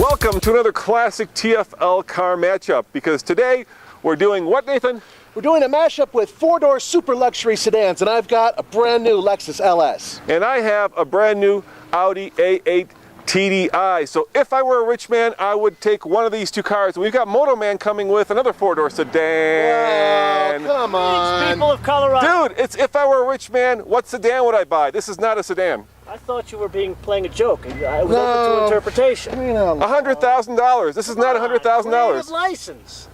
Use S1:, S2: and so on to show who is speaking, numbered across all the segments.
S1: Welcome to another classic TFL car matchup, because today we're doing what, Nathan?
S2: We're doing a mashup with four-door super luxury sedans, and I've got a brand new Lexus LS.
S1: And I have a brand new Audi A8 TDI. So if I were a rich man, I would take one of these two cars. And we've got Moto Man coming with another four-door sedan.
S2: Wow, come on.
S3: People of Colorado.
S1: Dude, it's if I were a rich man, what sedan would I buy? This is not a sedan.
S3: I thought you were playing a joke. I was open to interpretation.
S1: $100,000. This is not $100,000.
S3: License.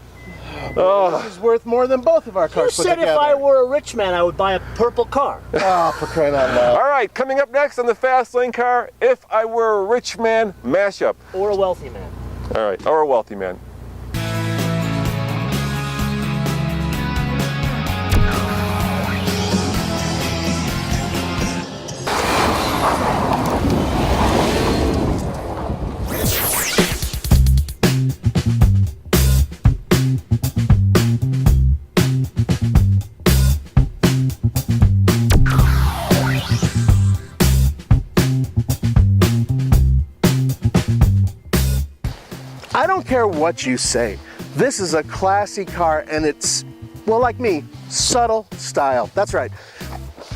S2: This is worth more than both of our cars
S3: You
S2: put
S3: said
S2: together.
S3: if I were a rich man, I would buy a purple car.
S2: Oh, for crying out loud.
S1: All right, coming up next on the Fast Lane Car, if I were a rich man mashup.
S3: Or a wealthy man.
S1: All right, or a wealthy man.
S2: I don't care what you say. This is a classy car, and it's, well, like me, subtle style. That's right.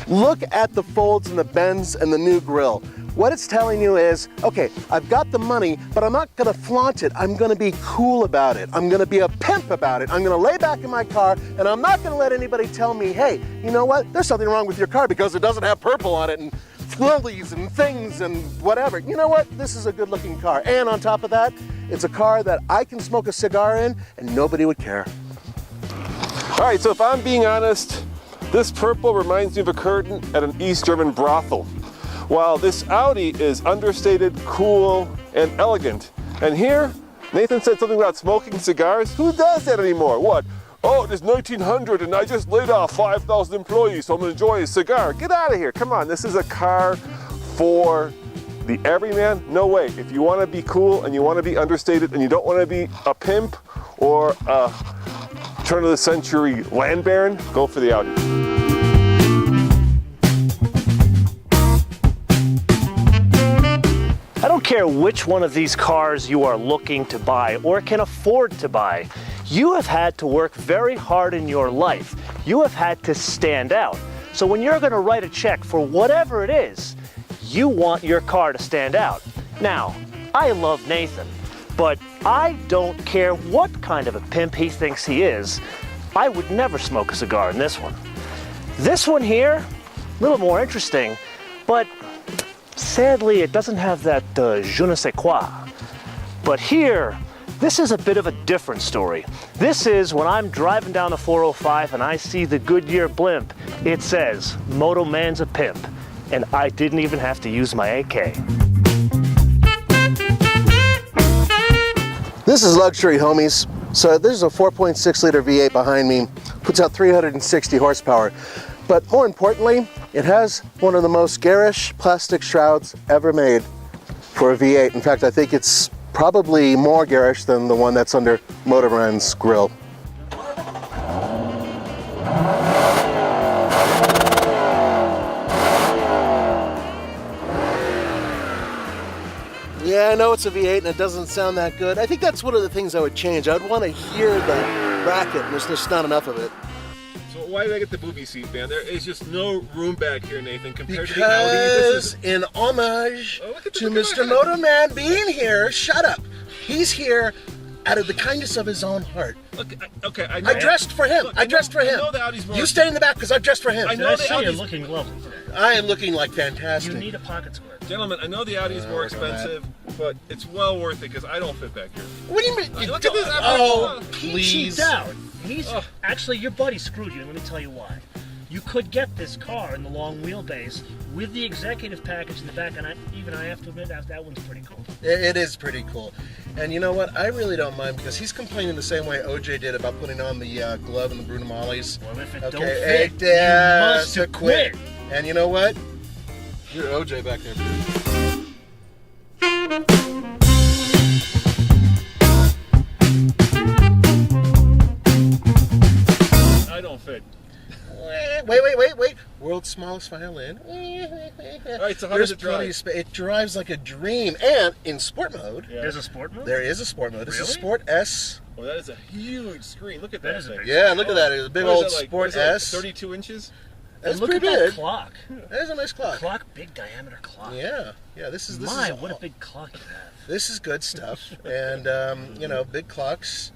S2: Look at the folds and the bends and the new grille. What it's telling you is, okay, I've got the money, but I'm not gonna flaunt it. I'm gonna be cool about it. I'm gonna be a pimp about it. I'm gonna lay back in my car, and I'm not gonna let anybody tell me, hey, you know what? There's something wrong with your car because it doesn't have purple on it and lilies and things and whatever. You know what? This is a good looking car. And on top of that, it's a car that I can smoke a cigar in and nobody would care.
S1: All right, so if I'm being honest, this purple reminds me of a curtain at an East German brothel, while this Audi is understated, cool, and elegant. And here, Nathan said something about smoking cigars. Who does that anymore? What? Oh, it is 1900 and I just laid off 5,000 employees, so I'm gonna enjoy a cigar. Get out of here, come on. This is a car for the everyman. No way. If you wanna be cool and you wanna be understated and you don't wanna be a pimp or a turn of the century land baron, go for the Audi.
S3: I don't care which one of these cars you are looking to buy or can afford to buy. You have had to work very hard in your life. You have had to stand out. So when you're going to write a check for whatever it is, you want your car to stand out. Now, I love Nathan, but I don't care what kind of a pimp he thinks he is. I would never smoke a cigar in this one. This one here, a little more interesting, but sadly it doesn't have that je ne sais quoi. But here, this is a bit of a different story. This is when I'm driving down the 405 and I see the Goodyear blimp. It says, Moto Man's a pimp. And I didn't even have to use my AK.
S2: This is luxury, homies. So this is a 4.6 liter V8 behind me, puts out 360 horsepower. But more importantly, it has one of the most garish plastic shrouds ever made for a V8. In fact, I think it's probably more garish than the one that's under Motorman's grill. Yeah, I know it's a V8 and it doesn't sound that good. I think that's one of the things I would change. I would want to hear the bracket, and there's just not enough of it.
S1: So why did I get the booby seat, man? There is just no room back here, Nathan, compared to the Audi. This is...
S2: in homage to
S1: the
S2: Mr. Motorman being here, shut up. He's here out of the kindness of his own heart.
S1: Okay, I know.
S2: I dressed for him.
S1: Look,
S2: I dressed for him.
S1: I know the Audi's more...
S2: You stay in the back because I dressed for him.
S1: I know the
S3: You're
S1: Audi's...
S3: looking lovely today.
S2: I am looking like fantastic.
S3: You need a pocket square.
S1: Gentlemen, I know the Audi is more expensive, but it's well worth it because I don't fit back here.
S2: What do you mean?
S1: Look at this.
S2: Oh,
S3: He
S2: please.
S3: cheaped out. Actually, your buddy screwed you, and let me tell you why. You could get this car in the long wheelbase with the executive package in the back, and I have to admit that one's pretty cool.
S2: It is pretty cool. And you know what? I really don't mind because he's complaining the same way OJ did about putting on the glove and the Bruno Malleys.
S3: Well, if it
S2: Okay,
S3: don't fit, you must quit.
S2: And you know what? You're OJ back there, dude.
S1: I don't fit.
S2: Wait. World's smallest Wallace violin.
S1: All right, so how does it drive?
S2: It drives like a dream. And in sport mode,
S3: There's a sport mode?
S2: there is a sport mode. This is
S3: Really?
S2: Sport S.
S1: Oh, that is a huge screen. Look at that,
S3: That is a
S1: thing.
S3: big
S2: Yeah, look at that. It's a big
S1: What is
S2: old
S1: that, like,
S2: Sport
S1: what is that,
S2: S.
S1: 32 inches?
S2: That's
S3: Look
S2: pretty
S3: at that
S2: big.
S3: clock.
S2: That is a nice clock.
S3: Clock, big diameter clock.
S2: Yeah, yeah. This is
S3: What a big clock you have.
S2: This is good stuff. And you know, big clocks.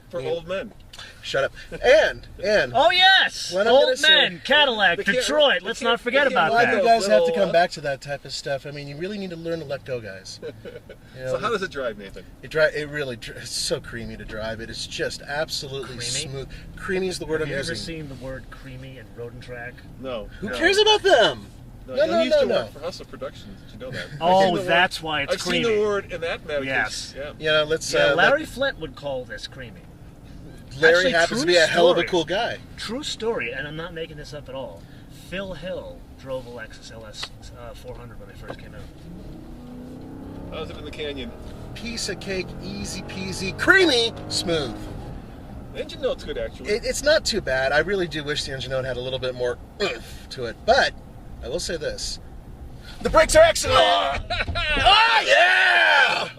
S1: For old men.
S2: Shut up. And
S3: Oh yes!
S2: What I'm gonna
S3: Old
S2: say-
S3: Men, Cadillac,
S1: They can't-
S3: Detroit.
S1: they
S3: Let's
S1: can't-
S3: not forget
S1: they can't
S3: about
S2: why
S1: ride
S2: do
S3: that.
S2: you guys have to
S1: little,
S2: come back to that type of stuff? I mean, you really need to learn to let go, guys. You know,
S1: So how does it drive, Nathan?
S2: it's so creamy to drive. It is just absolutely
S3: Creamy?
S2: smooth. Creamy is the word
S3: Have
S2: I'm
S3: you ever
S2: using.
S3: seen the word creamy in Road and Track?
S1: No.
S2: Who cares about them?
S1: No,
S2: No,
S1: you
S2: no,
S1: used
S2: no,
S1: to
S2: no.
S1: work for Hustle Productions. Did you know that?
S3: Oh,
S1: I've seen the word-
S3: that's why it's
S1: I've
S3: creamy.
S1: seen the word in that medication.
S3: Yes.
S1: Yeah.
S2: You know, let's.
S3: Yeah, Larry Flint would call this creamy.
S2: Larry
S3: Actually,
S2: happens to
S3: true
S2: be a hell of a
S3: story.
S2: cool guy.
S3: True story, and I'm not making this up at all. Phil Hill drove a Lexus LS400 when they first came out.
S1: How's it in the canyon?
S2: Piece of cake, easy peasy, creamy, smooth.
S1: The engine note's good, actually.
S2: It's not too bad. I really do wish the engine note had a little bit more oomph to it. But I will say this: the brakes are excellent. Oh yeah!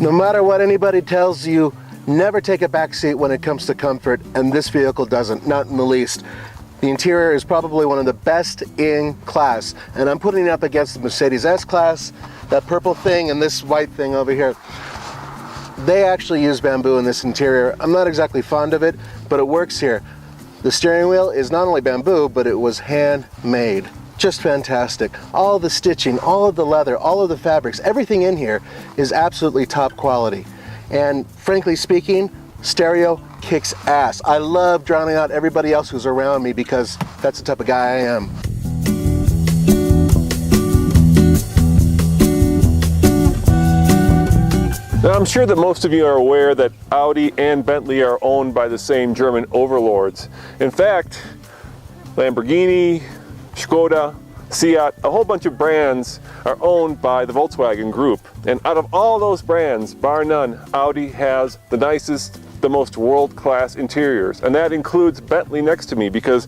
S2: No matter what anybody tells you, never take a back seat when it comes to comfort, and this vehicle doesn't, not in the least. The interior is probably one of the best in class, and I'm putting it up against the Mercedes S-Class, that purple thing and this white thing over here. They actually use bamboo in this interior. I'm not exactly fond of it, but it works here. The steering wheel is not only bamboo, but it was handmade. Just fantastic. All of the stitching, all of the leather, all of the fabrics, everything in here is absolutely top quality. And frankly speaking, stereo kicks ass. I love drowning out everybody else who's around me because that's the type of guy I am.
S1: Now, I'm sure that most of you are aware that Audi and Bentley are owned by the same German overlords. In fact, Lamborghini, Skoda, Seat, a whole bunch of brands are owned by the Volkswagen Group. And out of all those brands, bar none, Audi has the nicest, the most world-class interiors. And that includes Bentley next to me, because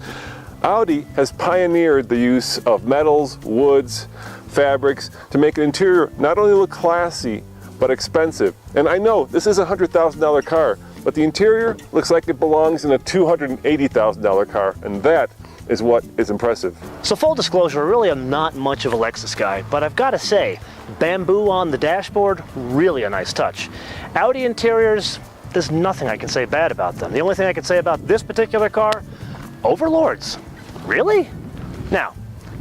S1: Audi has pioneered the use of metals, woods, fabrics to make an interior not only look classy, but expensive. And I know this is a $100,000 car, but the interior looks like it belongs in a $280,000 car, and that is what is impressive.
S3: So full disclosure, I really am not much of a Lexus guy, but I've got to say, bamboo on the dashboard, really a nice touch. Audi interiors, there's nothing I can say bad about them. The only thing I can say about this particular car, overlords. Really? Now,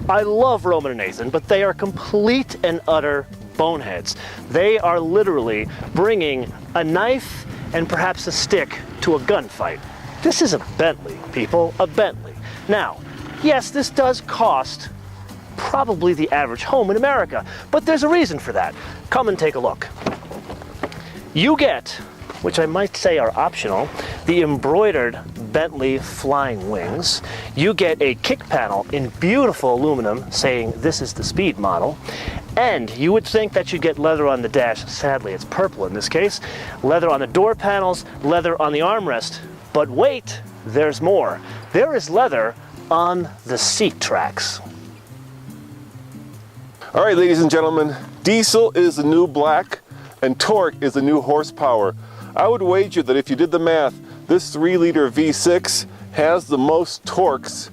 S3: I love Roman and Nathan, but they are complete and utter boneheads. They are literally bringing a knife and perhaps a stick to a gunfight. This is a Bentley, people, a Bentley. Now, yes, this does cost probably the average home in America, but there's a reason for that. Come and take a look. You get, which I might say are optional, the embroidered Bentley flying wings. You get a kick panel in beautiful aluminum saying this is the speed model. And you would think that you'd get leather on the dash. Sadly, it's purple in this case. Leather on the door panels, leather on the armrest. But wait, there's more. There is leather on the seat tracks.
S1: All right, ladies and gentlemen, diesel is the new black and torque is the new horsepower. I would wager that if you did the math, this 3-liter V6 has the most torques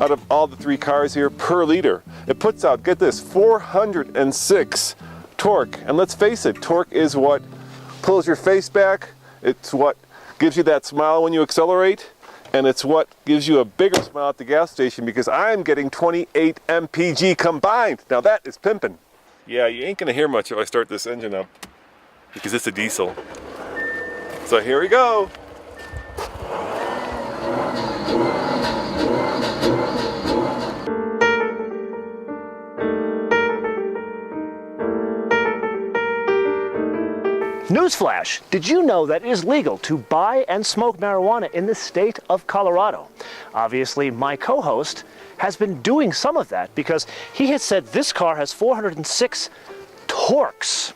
S1: out of all the 3 cars here per liter. It puts out, get this, 406 torque. And let's face it, torque is what pulls your face back. It's what gives you that smile when you accelerate. And it's what gives you a bigger smile at the gas station, because I'm getting 28 mpg combined. Now that is pimping. Yeah, you ain't gonna hear much if I start this engine up, because it's a diesel. So here we go.
S3: Newsflash, did you know that it is legal to buy and smoke marijuana in the state of Colorado? Obviously, my co-host has been doing some of that because he has said this car has 406 torques.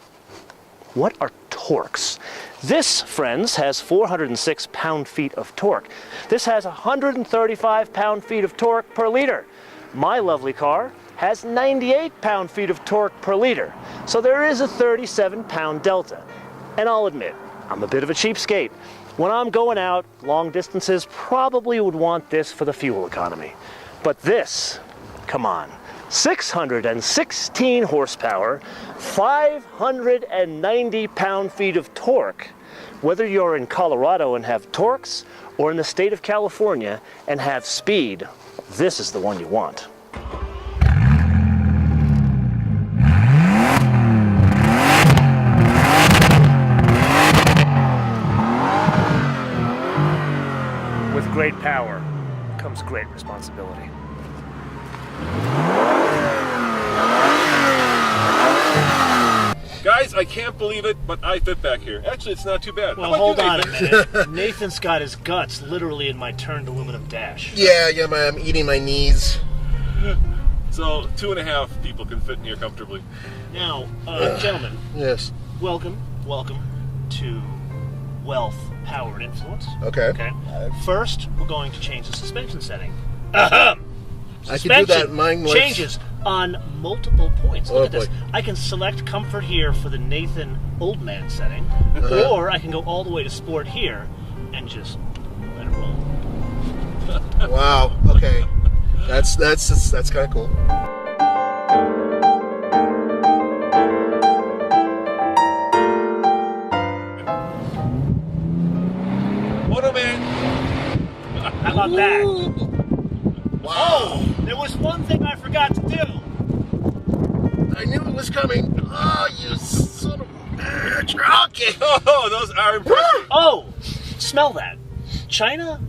S3: What are torques? This, friends, has 406 pound-feet of torque. This has 135 pound-feet of torque per liter. My lovely car has 98 pound-feet of torque per liter. So there is a 37-pound delta. And I'll admit, I'm a bit of a cheapskate. When I'm going out long distances, probably would want this for the fuel economy. But this, come on, 616 horsepower, 590 pound-feet of torque. Whether you're in Colorado and have torques, or in the state of California and have speed, this is the one you want. With great power comes great responsibility.
S1: Guys, I can't believe it, but I fit back here. Actually, it's not too bad.
S3: Well, hold on a minute. Nathan's got his guts literally in my turned aluminum dash.
S2: Yeah, I'm eating my knees.
S1: So 2.5 people can fit in here comfortably.
S3: Now, gentlemen.
S2: Yes.
S3: Welcome to Wealth, Power, and Influence.
S2: Okay.
S3: First, we're going to change the suspension setting.
S2: I can do that. Mine works.
S3: Changes on multiple points. Look
S2: Oh,
S3: at this.
S2: boy.
S3: I can select comfort here for the Nathan old man setting, or I can go all the way to sport here and just let it roll.
S2: Wow. Okay. That's kind of cool.
S1: Moto Man!
S3: How about that?
S2: Wow.
S3: Oh, there was one thing I forgot to do.
S2: I knew it was coming. Oh, you son of a bitch. Okay.
S1: Oh, those are impressive.
S3: Oh, smell that. China?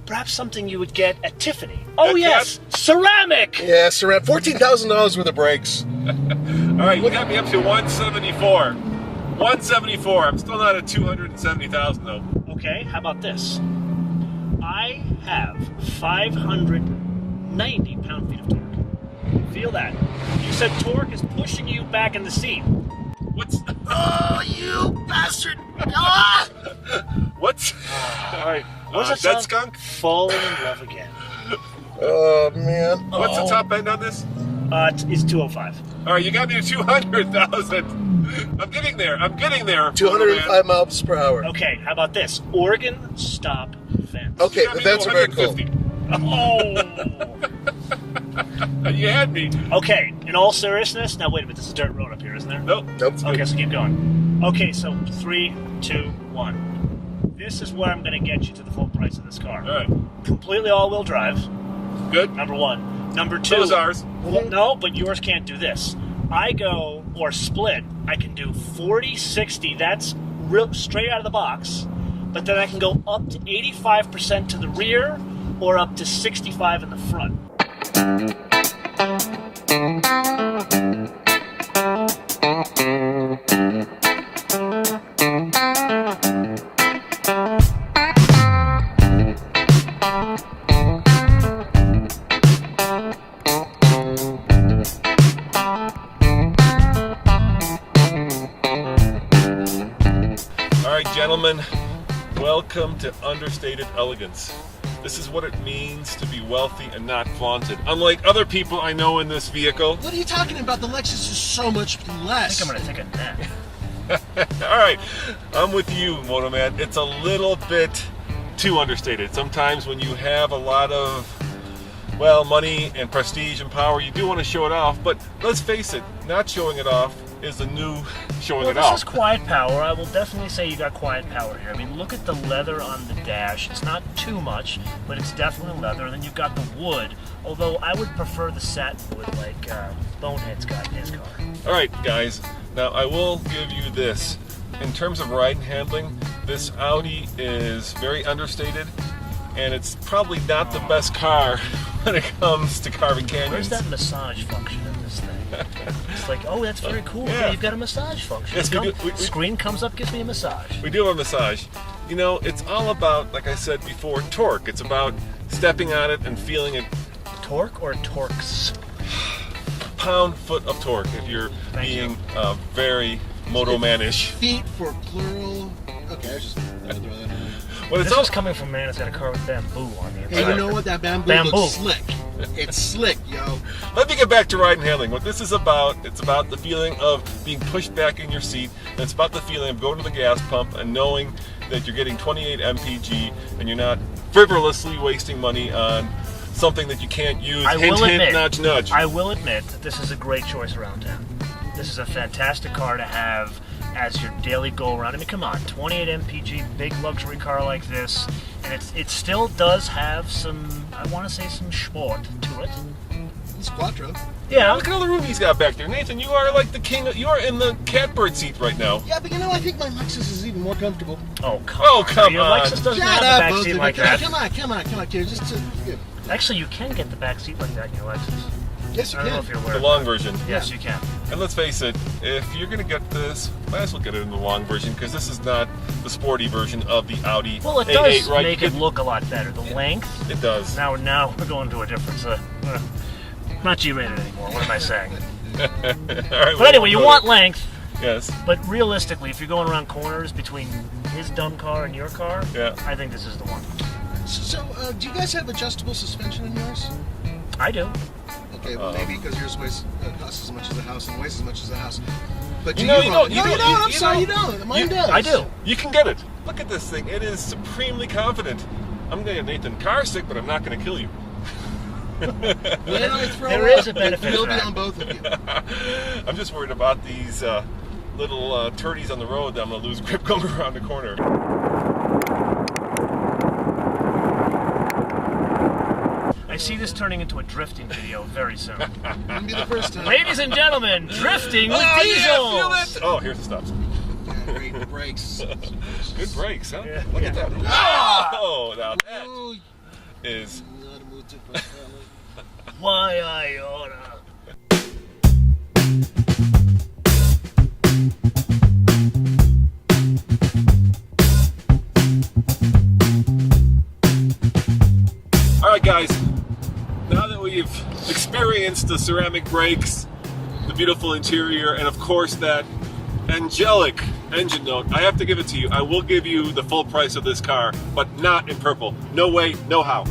S3: Perhaps something you would get at Tiffany. Oh,
S1: At
S3: yes, ceramic!
S2: Yeah, Saran. $14,000 worth of brakes.
S1: All right, you got me up to 174. 174. I'm still not at 270,000 though.
S3: Okay, how about this? I have 590 pound-feet of torque. Feel that. You said torque is pushing you back in the seat.
S1: What's?
S2: Oh, you bastard. Ah!
S1: What's? All right.
S3: What's that
S1: Dead
S3: song?
S1: skunk.
S3: Falling in love again.
S2: Oh, man.
S1: What's the top end on this?
S3: It's 205.
S1: All right, you got me to 200,000. I'm getting there.
S2: 205 miles per hour.
S3: Okay, how about this? Organ stop vents.
S2: Okay,
S1: You got
S2: the
S1: me
S2: vents
S1: to
S2: are very cool.
S1: 150. You had me.
S3: Okay, in all seriousness, now wait a minute, this is dirt road up here, isn't there?
S1: Nope.
S3: Okay, so keep going. Okay, so 3, 2, 1. This is where I'm going to get you to the full price of this car.
S1: All right.
S3: Completely all-wheel drive,
S1: Good.
S3: number one. Number two.
S1: Those ours.
S3: Well, no, but yours can't do this. I go, or split, I can do 40-60, that's real straight out of the box, but then I can go up to 85% to the rear, or up to 65 in the front.
S1: All right, gentlemen, welcome to Understated Elegance. This is what it means to be wealthy and not flaunted. Unlike other people I know in this vehicle.
S2: What are you talking about? The Lexus is so much less.
S3: I think I'm going to take a nap.
S1: All right, I'm with you, Moto Man. It's a little bit too understated. Sometimes when you have a lot of, well, money and prestige and power, you do want to show it off. But let's face it, not showing it off is the new showing
S3: Well,
S1: it
S3: this
S1: off.
S3: is quiet power. I will definitely say you got quiet power here. I mean, look at the leather on the dash. It's not too much, but it's definitely leather. And then you've got the wood, although I would prefer the satin wood like Bonehead's got in his car.
S1: All right, guys. Now, I will give you this. In terms of ride and handling, this Audi is very understated, and it's probably not the best car when it comes to carving canyons.
S3: Where's that massage function in this thing? It's like, oh, that's very cool.
S1: Yeah.
S3: You've got a massage function.
S1: Yes, we do.
S3: Screen comes up, gives me a massage.
S1: We do have a massage. You know, it's all about, like I said before, torque. It's about stepping on it and feeling it.
S3: Torque or torques?
S1: Pound-foot of torque if you're
S3: Thank
S1: being very Moto Man-ish.
S2: Feet for plural. Okay, I was just throw that in.
S1: Well,
S3: This is coming from a man that's got a car with bamboo on the inside.
S2: Hey, you know what? That bamboo looks slick. It's slick, yo.
S1: Let me get back to ride and handling. What this is about, it's about the feeling of being pushed back in your seat. And it's about the feeling of going to the gas pump and knowing that you're getting 28 mpg and you're not frivolously wasting money on something that you can't use. Hint, nudge, nudge.
S3: I will admit that this is a great choice around town. This is a fantastic car to have as your daily go-around. I mean, come on, 28 mpg, big luxury car like this, and it still does have some, I want to say, some sport to it.
S2: It's quattro.
S3: Yeah.
S1: Look at all the room he's got back there. Nathan, you are like the king. You are in the catbird seat right now.
S2: Yeah, but you know, I think my Lexus is even more comfortable.
S3: Oh, come on. Your
S1: on.
S3: Lexus doesn't have the back seat like that.
S2: Come on, kid.
S3: Actually, you can get the back seat like that in your Lexus.
S2: Yes, you
S3: I don't know
S2: can.
S3: if you're aware.
S1: The long version.
S3: Yes, you can.
S1: And let's face it, if you're going to get this, might as well get it in the long version because this is not the sporty version of the Audi
S3: Well, it
S1: A8,
S3: does
S1: right?
S3: make it look a lot better. The length.
S1: It does.
S3: Now we're going to a difference. Not G-rated anymore. What am I saying?
S1: All right,
S3: But anyway, you want length.
S1: Yes.
S3: But realistically, if you're going around corners between his dumb car and your car,
S1: Yeah.
S3: I think this is the one.
S2: So, do you guys have adjustable suspension in yours?
S3: I do.
S2: Okay, well, maybe because yours costs as much as a house and weighs as much as a house. But
S1: You don't.
S2: I'm sorry, you don't. Mine does.
S3: I do.
S1: You can get it. Look at this thing. It is supremely confident. I'm going to get Nathan car sick, but I'm not going to kill you.
S3: There is a benefit
S2: It'll
S3: to
S2: be
S3: that.
S2: on both of you.
S1: I'm just worried about these little turdies on the road that I'm going to lose grip going around the corner.
S3: I see this turning into a drifting video very soon.
S2: Wouldn't be the first time.
S3: Ladies and gentlemen, drifting with
S1: Oh,
S3: Diesel.
S1: yeah, feel it. Oh, here's the stops.
S2: Yeah, great brakes.
S1: Good brakes, huh?
S3: Yeah.
S1: Look at that. Oh, now that
S2: Oh,
S1: is...
S3: Why I oughta.
S1: All right, guys. Now that we've experienced the ceramic brakes, the beautiful interior, and of course that angelic engine note, I have to give it to you. I will give you the full price of this car, but not in purple. No way, no how.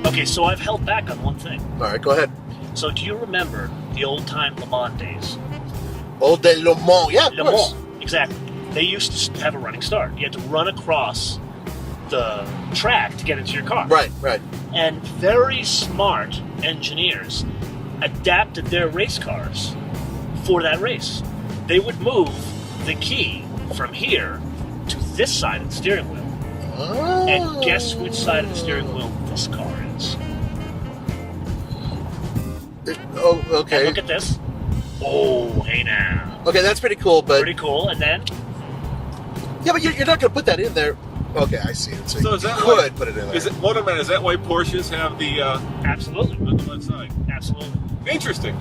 S3: Okay, so I've held back on one thing.
S2: All right, go ahead.
S3: So do you remember the old-time Le Mans days?
S2: Old de Le Mans, yeah, of
S3: Le
S2: course.
S3: Mans, exactly. They used to have a running start. You had to run across the track to get into your car.
S2: Right.
S3: And very smart engineers adapted their race cars for that race. They would move the key from here to this side of the steering wheel.
S2: Oh.
S3: And guess which side of the steering wheel this car is?
S2: Oh, okay.
S3: And look at this. Oh, hey now.
S2: Okay, that's pretty cool, but...
S3: Pretty cool. And then,
S2: Yeah, but you're not going to put that in there. Okay, I see it.
S1: So is that
S2: you
S1: why-
S2: could put it in there.
S1: Is it, hold on a minute, is that why Porsches have the
S3: absolutely.
S1: on the left side?
S3: Absolutely.
S1: Interesting.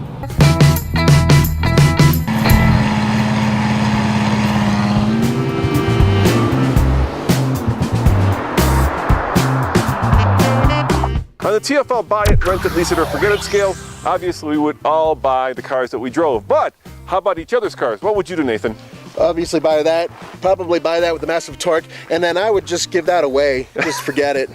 S1: On the TFL buy it, rent it, lease it, or forget it scale, obviously we would all buy the cars that we drove. But how about each other's cars? What would you do, Nathan?
S2: Obviously buy that, probably buy that with the massive torque, and then I would just give that away. Just forget it.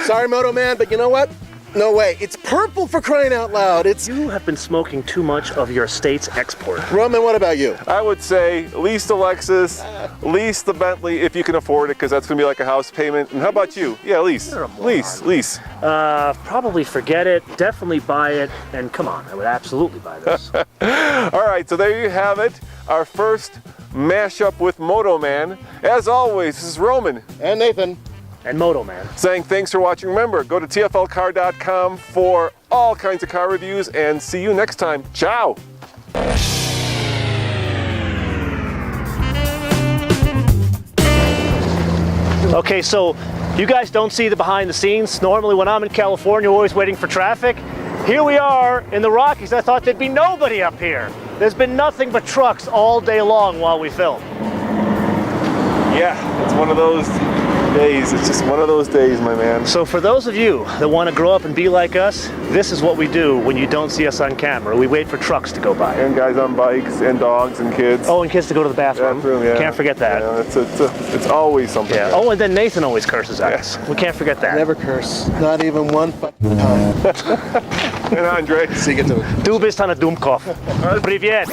S2: Sorry, Moto Man, but you know what? No way. It's purple, for crying out loud. It's...
S3: You have been smoking too much of your state's export.
S2: Roman, what about you?
S1: I would say lease the Lexus, lease the Bentley if you can afford it, because that's going to be like a house payment. And how about you? Yeah, lease.
S3: You're a moron.
S1: Lease.
S3: Probably forget it, definitely buy it, and come on, I would absolutely buy this.
S1: All right, so there you have it. Our first mashup with Moto Man. As always, this is Roman
S2: And Nathan.
S3: And Moto Man.
S1: saying thanks for watching. Remember, go to tflcar.com for all kinds of car reviews, and see you next time. Ciao.
S3: Okay, so you guys don't see the behind the scenes. Normally when I'm in California, we're always waiting for traffic. Here we are in the Rockies. I thought there'd be nobody up here. There's been nothing but trucks all day long while we film.
S1: Yeah, it's one of those days. It's just one of those days, my man.
S3: So for those of you that want to grow up and be like us, this is what we do when you don't see us on camera. We wait for trucks to go by.
S1: And guys on bikes, and dogs, and kids.
S3: Oh, and kids to go to the bathroom.
S1: Yeah.
S3: Can't forget that.
S1: Yeah, it's always something.
S3: Yeah. Oh, and then Nathan always curses at us. We can't forget that.
S2: Never curse. Not even one fucking time.
S1: And Andre.
S2: See you get to it.
S3: Du bist eine Dummkopf. Привет.